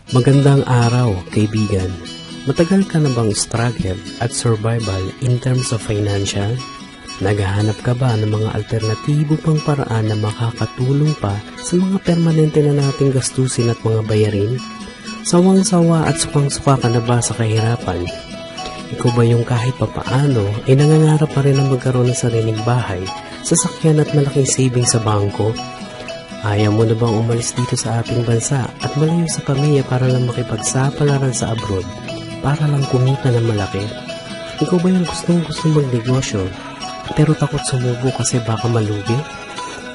Magandang araw, kaibigan. Matagal ka na bang struggle at survival in terms of financial? Naghahanap ka ba ng mga alternatibo pang paraan na makakatulong pa sa mga permanente na nating gastusin at mga bayarin? Sawang-sawa at sukang-suka ka na ba sa kahirapan? Ikaw ba yung kahit papaano ay nangangarap pa rin na magkaroon ng sariling bahay, sasakyan at malaking savings sa bangko? Ayaw mo na bang umalis dito sa ating bansa at malayo sa pamilya para lang makipagsapalaran sa abroad, para lang kumita ng malaki? Ikaw ba yung gustong-gusto magnegosyo, pero takot sumubo kasi baka malugi?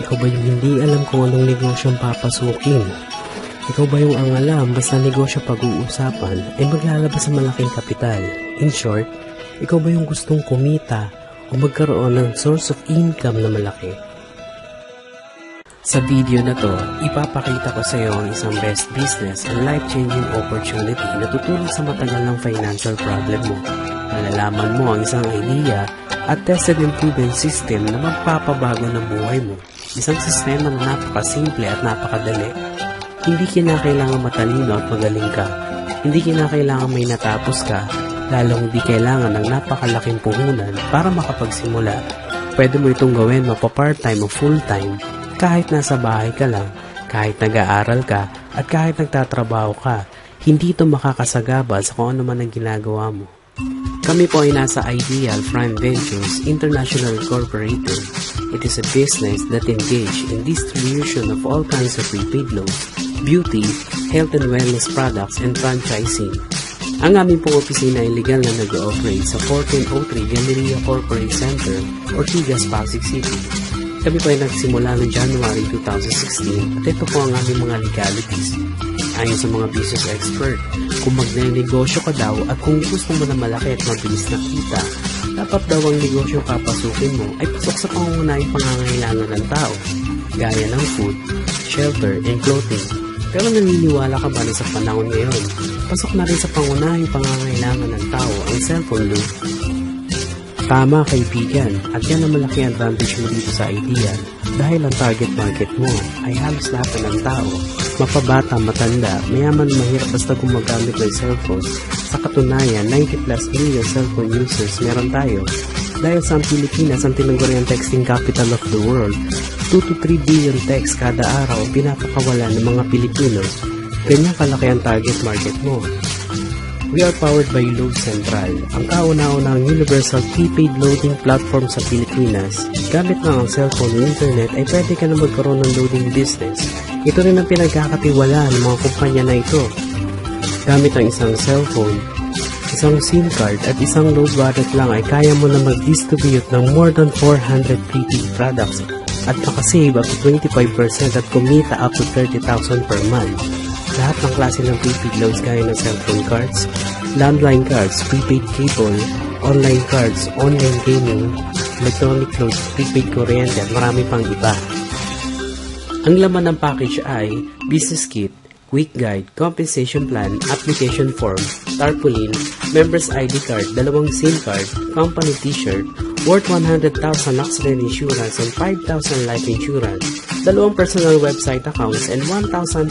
Ikaw ba yung hindi alam kung anong negosyong papasukin? Ikaw ba yung ang alam basta negosyo pag-uusapan ay maglalabas sa malaking kapital? In short, ikaw ba yung gustong kumita o magkaroon ng source of income na malaki? Sa video na to, ipapakita ko sa iyo ang isang best business and life-changing opportunity na tutulong sa matagal ng financial problem mo. Malalaman mo ang isang idea at tested and proven system na magpapabago ng buhay mo. Isang sistema na napakasimple at napakadali. Hindi kinakailangan matalino at magaling ka. Hindi kinakailangan may natapos ka, lalong hindi kailangan ng napakalaking puhunan para makapagsimula. Pwede mo itong gawin mapa-part-time o full-time, kahit nasa bahay ka lang, kahit nag-aaral ka, at kahit nagtatrabaho ka. Hindi ito makakasagabal sa kung ano man ang ginagawa mo. Kami po ay nasa Ideal Prime Ventures International Incorporated. It is a business that engage in distribution of all kinds of prepaid loans, beauty, health and wellness products, and franchising. Ang aming pong opisina ay legal na nag-ooperate sa 1403 Galleria Corporate Center, Ortigas, Pasig City. Kami po ay nagsimula noong January 2016 at ito po ang aming mga legalities. Ayon sa mga business expert, kung magne-negosyo ka daw at kung gusto mo na malaki at mabilis na kita, dapat daw ang negosyo papasukin mo ay pasok sa pangunahing pangangailangan ng tao, gaya ng food, shelter, and clothing. Pero naniniwala ka ba na sa panahon ngayon, pasok na rin sa pangunahing pangangailangan ng tao ang cellphone loan? Tama, kaibigan, at yan ang malaki advantage mo dito sa Ideal dahil ang target market mo ay halos lahat ng tao, mapabata, matanda, mayaman, mahirap basta gumagamit ng cellphone. Sa katunayan, 90+ million cellphone users meron tayo. Dahil sa Pilipinas ang tinaguriang texting capital of the world, 2 to 3 billion texts kada araw ang pinapakawala ng mga Pilipino. Ganyan kalaki ang target market mo. We are powered by Load Central, ang kauna-unahang universal prepaid loading platform sa Pilipinas. Gamit lang ang cellphone o internet ay pwede ka na magkaroon ng loading business. Ito rin ang pinagkakatiwalaan ng mga kumpanya na ito. Gamit ang isang cellphone, isang SIM card at isang load wallet lang ay kaya mo na mag-distribute ng more than 400 prepaid products at makasave up to 25% at kumita up to 30,000 per month. Lahat ng klase ng prepaid loads gaya ng cellphone cards, landline cards, prepaid cable, online cards, online gaming, electronic loads, prepaid kuryente at marami pang iba. Ang laman ng package ay business kit, quick guide, compensation plan, application form, tarpaulin, member's ID card, 2 SIM card, company t-shirt, worth 100,000 accident insurance and 5,000 life insurance, 2 personal website accounts, and 1,500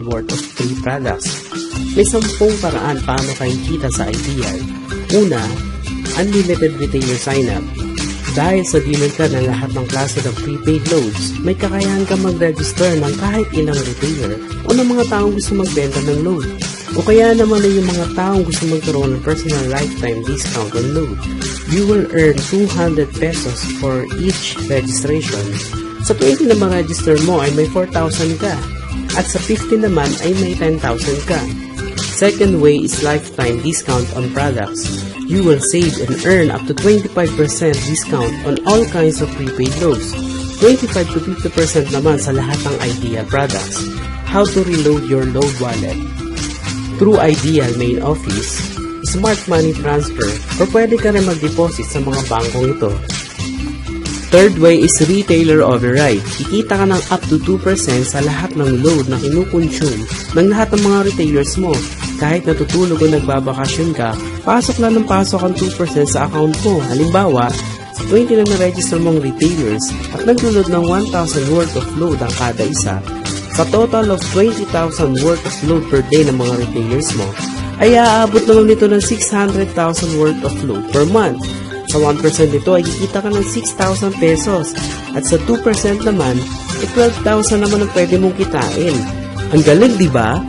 worth of free products. May 10 paraan paano kita sa Ideal. Una, unlimited retailer sign-up. Dahil sa dealer ka ng lahat ng klase ng prepaid loads, may kakayahan ka mag-register ng kahit ilang retailer o ng mga taong gusto magbenta ng load. O kaya naman ay yung mga taong gusto magkaroon ng personal lifetime discount on load. You will earn 200 pesos for each registration. Sa 20 na ma-register mo ay may 4,000 ka. At sa 50 naman ay may 10,000 ka. Second way is lifetime discount on products. You will save and earn up to 25% discount on all kinds of prepaid loads. 25 to 50% naman sa lahat ng Ideal products. How to reload your load wallet? Through Ideal main office, smart money transfer, o pwede ka rin mag-deposit sa mga bangkong ito. Third way is retailer override. Kikita ka ng up to 2% sa lahat ng load na kinukonsume ng lahat ng mga retailers mo. Kahit natutulog o nagbabakasyon ka, pasok lang ng pasok ang 2% sa account mo. Halimbawa, sa 20 na na-register mong retailers at nagload ng 1,000 worth of load ang kada isa, sa sa total of 20,000 worth of load per day ng mga retailers mo, ay aabot naman nito ng 600,000 worth of load per month. Sa 1% nito ay kikita ka ng 6,000 pesos at sa 2% naman ay 12,000 naman ang pwede mong kitain. Ang galing, di ba?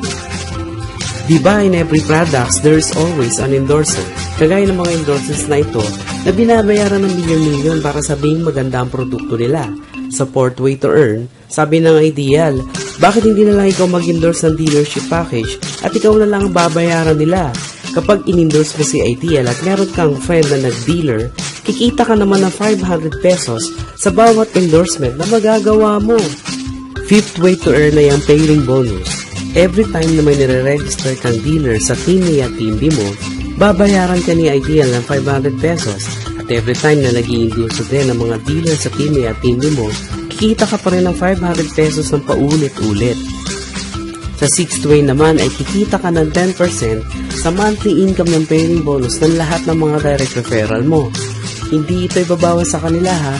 Di ba in every products there is always an endorser? Kagaya ng mga endorsers na ito na binabayaran ng milyon-milyon para sabihing maganda ang produkto nila. Support way to earn, sabi ng Ideal, bakit hindi na lang ikaw mag-endorse ng dealership package at ikaw na lang ang babayaran nila? Kapag in-endorse mo si Ideal at meron kang friend na nag-dealer, kikita ka naman ng 500 pesos sa bawat endorsement na magagawa mo. Fifth way to earn ay ang paying bonus. Every time na may nire-register kang dealer sa Team A at Team B mo, babayaran ka ni Ideal ng 500 pesos. At every time na nag-i-endorse din ng mga dealer sa Team A at Team B mo, kikita ka pa rin ng 500 pesos ng paulit-ulit. Sa sixth way naman ay kikita ka ng 10% sa monthly income ng paying bonus ng lahat ng mga direct referral mo. Hindi ito ibabawas sa kanila ha,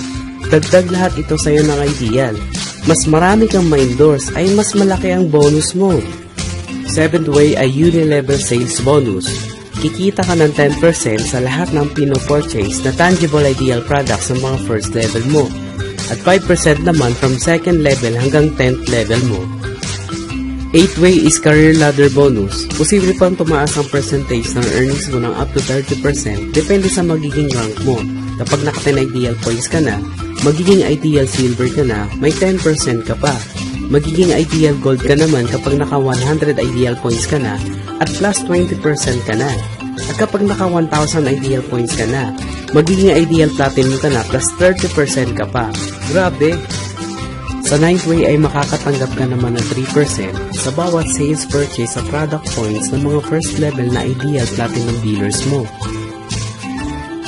dagdag lahat ito sa iyo ng Ideal. Mas marami kang ma-endorse ay mas malaki ang bonus mo. Seventh way ay unilevel sales bonus. Kikita ka ng 10% sa lahat ng pino-purchase na tangible Ideal products ng mga first level mo. At 5% naman from second level hanggang 10th level mo. Eighth way is career ladder bonus. Posible pang tumaas ang percentage ng earnings mo ng up to 30% depende sa magiging rank mo. Kapag naka 10 Ideal points ka na, magiging Ideal Silver ka na, may 10% ka pa. Magiging Ideal Gold ka naman kapag naka 100 Ideal points ka na at plus 20% ka na. At kapag naka 1,000 Ideal points ka na, magiging Ideal Platinum ka na plus 30% ka pa. Grabe! Sa 9th way ay makakatanggap ka naman ng 3% sa bawat sales purchase sa product points ng mga first level na Ideal Platinum dealers mo.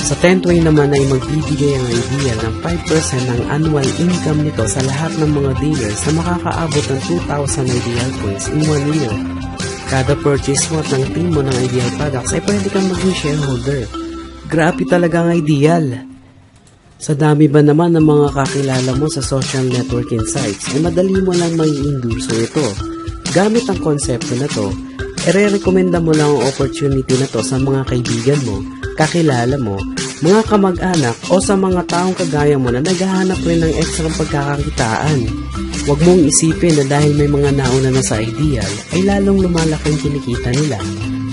Sa 10th way naman ay magbibigay ang Ideal ng 5% ng annual income nito sa lahat ng mga dealers na makakaabot ng 2,000 Ideal points in 1 year. Kada purchase mo at ng team mo ng Ideal products ay pwede kang maging shareholder. Grabe talaga ang Ideal! Sa dami ba naman ng mga kakilala mo sa social networking sites ay madali mo lang mai-endorse ito. Gamit ang konsepto na to, ire-recommenda mo lang ang opportunity na to sa mga kaibigan mo, kakilala mo, mga kamag-anak o sa mga taong kagaya mo na naghahanap rin ng extra pagkakakitaan. Huwag mong isipin na dahil may mga nauna na sa Ideal ay lalong lumalaki ang kinikita nila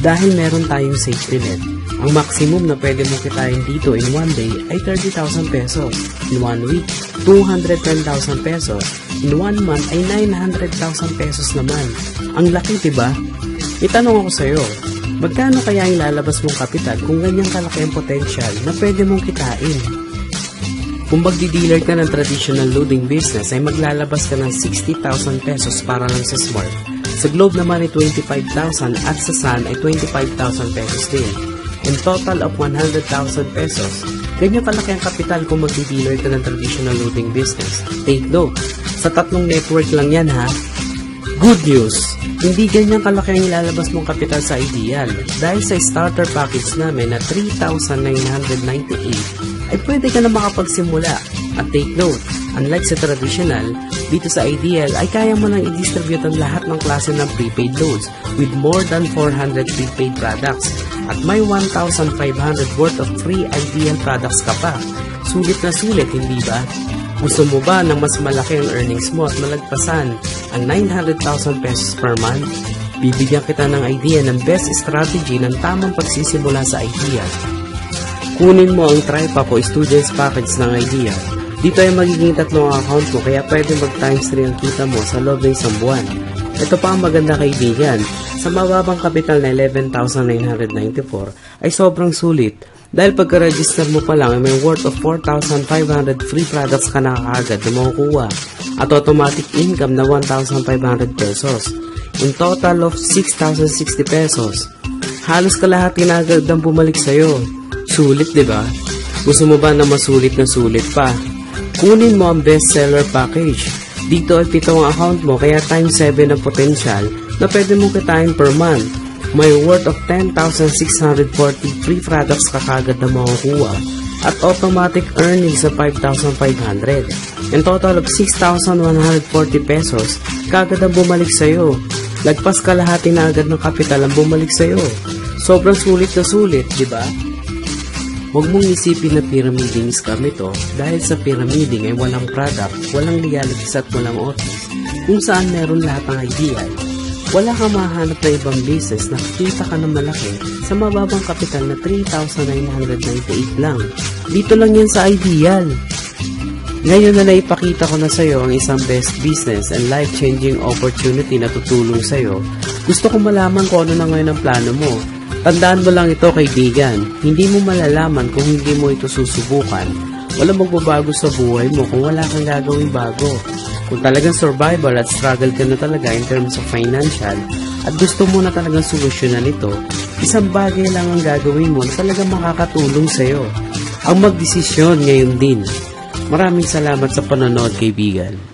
dahil meron tayong safety net. Ang maximum na pwede mo kitain dito in 1 day ay 30,000 pesos. In 1 week, 210,000 pesos. In 1 month ay 900,000 pesos naman. Ang laki, diba? Itanong ako sa'yo, magkano kaya ang lalabas mong kapital kung ganyang kalaki ang potential na pwede mong kitain? Kung magdi-dealer ka ng traditional loading business ay maglalabas ka ng 60,000 pesos para lang sa Smart. Sa Globe naman ay 25,000 at sa Sun ay 25,000 pesos din. In total of 100,000 pesos. Ganyan kalaki ang kapital kung magdi-dealer ka ng traditional loading business. Take note, sa 3 network lang yan ha. Good news! Hindi ganyan kalaki ang ilalabas mong kapital sa Ideal. Dahil sa starter package namin na 3,998 ay pwede ka na makapagsimula. At take note, unlike sa traditional, dito sa Ideal ay kaya mo nang i-distribute ang lahat ng klase ng prepaid loads with more than 400 prepaid products at may 1,500 worth of free Ideal products ka pa. Sulit na sulit, hindi ba? Gusto mo ba ng mas malaki ang earnings mo at malagpasan ang 900,000 pesos per month? Bibigyan kita ng idea ng best strategy ng tamang pagsisimula sa Ideal. Kunin mo ang TriPack o Students Package ng Ideal. Dito ay magiging 3 account mo kaya pwede mag-times 3 ang kita mo sa loob ng isang buwan. Ito pa ang maganda kaibigan, sa mababang kapital na 11,994 ay sobrang sulit dahil pagka-register mo pa lang ay may worth of 4,500 free products ka na kaagad na makukuha at automatic income na 1,500 pesos. In total of 6,060 pesos. Halos kalahati na agad ang bumalik sa'yo. Sulit, diba? Gusto mo ba na masulit na sulit pa? Kunin mo ang bestseller package. Dito ay 7 ang account mo kaya times 7 ang potential na pwede mong kitain per month. May worth of 10,640 free products ka kagad na makukuha at automatic earnings sa 5,500. And total of 6,140 pesos kagad ang bumalik sa'yo. Lagpas kalahati na agad ng kapital ang bumalik sa'yo. Sobrang sulit na sulit, di ba? Huwag mong isipin na pyramiding scam ito dahil sa pyramiding ay walang product, walang legalities at walang office kung saan meron lahat ng ideal. Wala kang mahanap na ibang business na kikita ka ng malaki sa mababang kapital na 3,998 lang. Dito lang yan sa ideal. Ngayon na naipakita ko na sa'yo ang isang best business and life-changing opportunity na tutulong sa'yo, gusto ko malaman kung ano na ngayon ang plano mo. Tandaan mo lang ito, kaibigan, hindi mo malalaman kung hindi mo ito susubukan. Walang magbabago sa buhay mo kung wala kang gagawin bago. Kung talagang survival at struggle ka na talaga in terms of financial at gusto mo na talagang solusyonan ito, isang bagay lang ang gagawin mo na talagang makakatulong sa'yo. Ang magdesisyon ngayon din. Maraming salamat sa panonood, kaibigan.